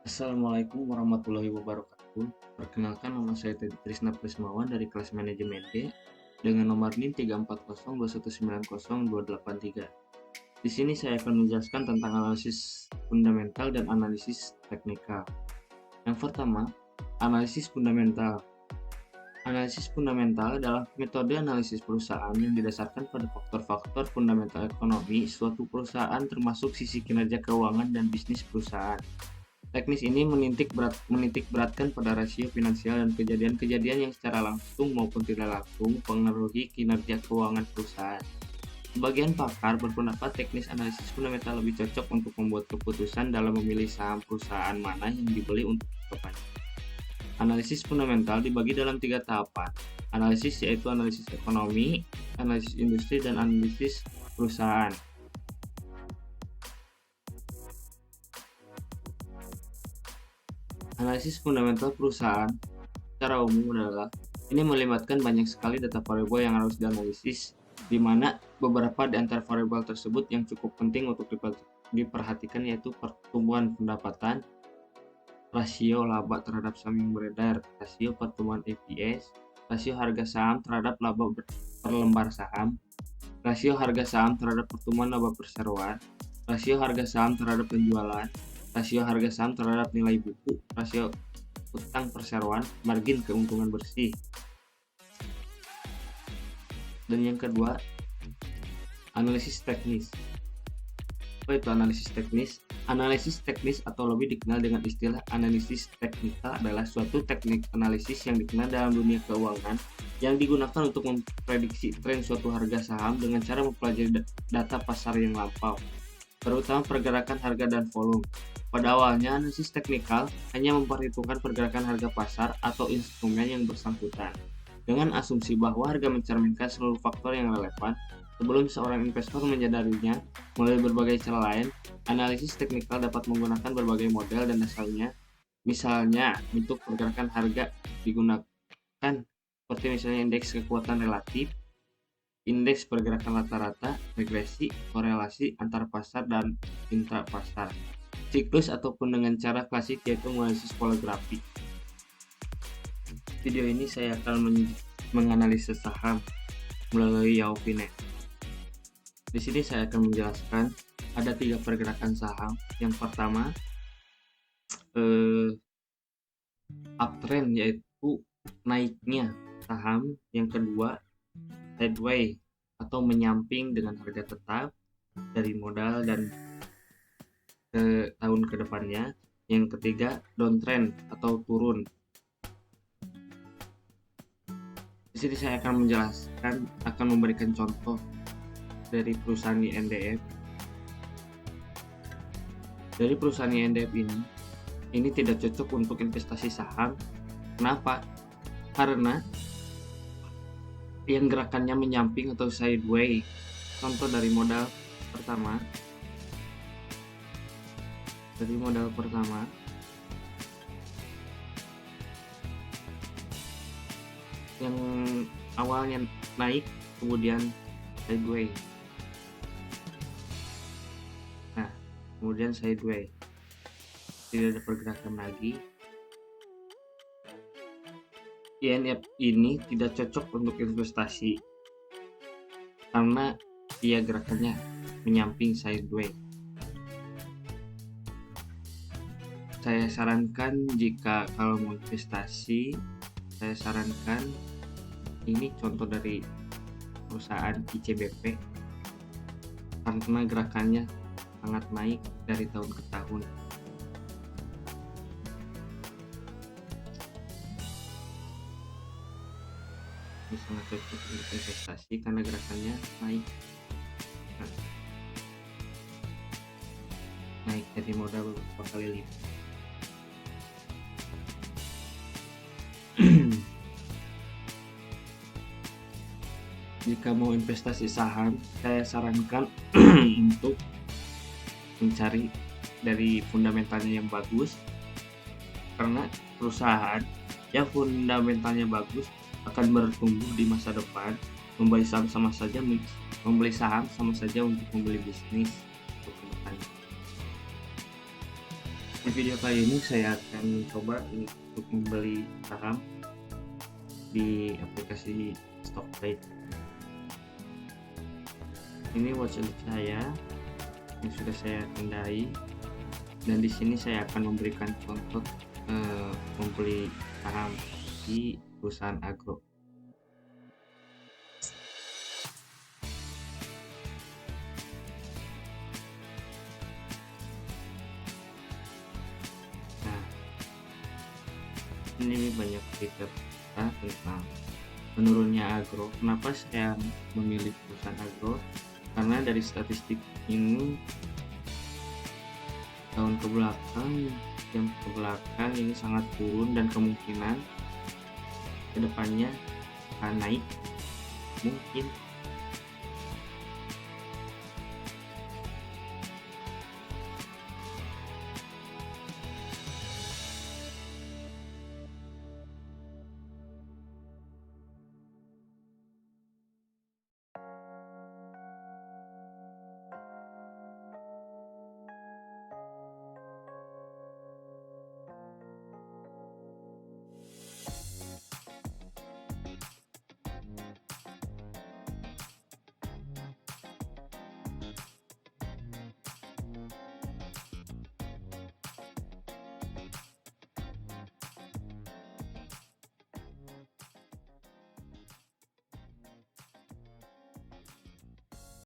Assalamualaikum warahmatullahi wabarakatuh. Perkenalkan, nama saya Teddy Trisna Prismawan dari kelas manajemen D dengan nomor NIM 34021902883. Di sini saya akan menjelaskan tentang analisis fundamental dan analisis teknikal. Yang pertama, analisis fundamental. Analisis fundamental adalah metode analisis perusahaan yang didasarkan pada faktor-faktor fundamental ekonomi suatu perusahaan, termasuk sisi kinerja keuangan dan bisnis perusahaan. Teknis ini menitik beratkan pada rasio finansial dan kejadian-kejadian yang secara langsung maupun tidak langsung mempengaruhi kinerja keuangan perusahaan. Sebagian pakar berpendapat teknis analisis fundamental lebih cocok untuk membuat keputusan dalam memilih saham perusahaan mana yang dibeli untuk kedepannya. Analisis fundamental dibagi dalam 3 tahapan. Analisis yaitu analisis ekonomi, analisis industri, dan analisis perusahaan. Analisis fundamental perusahaan secara umum adalah ini melibatkan banyak sekali data variabel yang harus dianalisis, di mana beberapa di antara variabel tersebut yang cukup penting untuk diperhatikan yaitu pertumbuhan pendapatan, rasio laba terhadap saham yang beredar, rasio pertumbuhan EPS, rasio harga saham terhadap laba per lembar saham, rasio harga saham terhadap pertumbuhan laba perseroan, rasio harga saham terhadap penjualan, rasio harga saham terhadap nilai buku, rasio utang perseroan, margin keuntungan bersih. Dan yang kedua, analisis teknis. Apa itu analisis teknis? Analisis teknis atau lebih dikenal dengan istilah analisis teknikal adalah suatu teknik analisis yang dikenal dalam dunia keuangan yang digunakan untuk memprediksi tren suatu harga saham dengan cara mempelajari data pasar yang lampau, terutama pergerakan harga dan volume. Pada awalnya, analisis teknikal hanya memperhitungkan pergerakan harga pasar atau instrumen yang bersangkutan, dengan asumsi bahwa harga mencerminkan seluruh faktor yang relevan. Sebelum seorang investor menyadarinya, melalui berbagai cara lain, analisis teknikal dapat menggunakan berbagai model dan dasarnya. Misalnya, untuk pergerakan harga digunakan seperti misalnya indeks kekuatan relatif, indeks pergerakan rata-rata, regresi, korelasi antar pasar dan intrapasar, siklus ataupun dengan cara klasik yaitu menganalisis polografi. Video ini saya akan menganalisis saham melalui Yahoo Finance. Di sini saya akan menjelaskan ada 3 pergerakan saham. Yang pertama, uptrend yaitu naiknya saham. Yang kedua, sideways atau menyamping dengan harga tetap dari modal dan ke tahun ke depannya. Yang ketiga, downtrend atau turun. Di sini saya akan menjelaskan, akan memberikan contoh dari perusahaan INDF. Dari perusahaan INDF ini tidak cocok untuk investasi saham. Kenapa? Karena yang gerakannya menyamping atau sideways. Contoh dari modal pertama. Yang awalnya naik kemudian sideways. Kemudian sideways, tidak ada pergerakan lagi. INF ini tidak cocok untuk investasi karena dia gerakannya menyamping sideways. Saya sarankan jika kalau mau investasi, saya sarankan ini contoh dari perusahaan ICBP karena gerakannya sangat naik dari tahun ke tahun. Ini sangat cocok untuk investasi karena gerakannya naik. Naik dari modal beberapa kali lipat. Jika mau investasi saham, saya sarankan untuk mencari dari fundamentalnya yang bagus, karena perusahaan yang fundamentalnya bagus akan bertumbuh di masa depan. Membeli saham sama saja untuk membeli bisnis untuk kedepannya. Di video kali ini saya akan mencoba untuk membeli saham di aplikasi Stocktrade. Ini watchlist saya yang sudah saya tandai, dan di sini saya akan memberikan contoh membeli saham di perusahaan agro. Nah, ini banyak berita tentang menurunnya agro. Kenapa saya memilih perusahaan agro? Karena dari statistik ini tahun ke belakang ini sangat turun, dan kemungkinan kedepannya akan naik, mungkin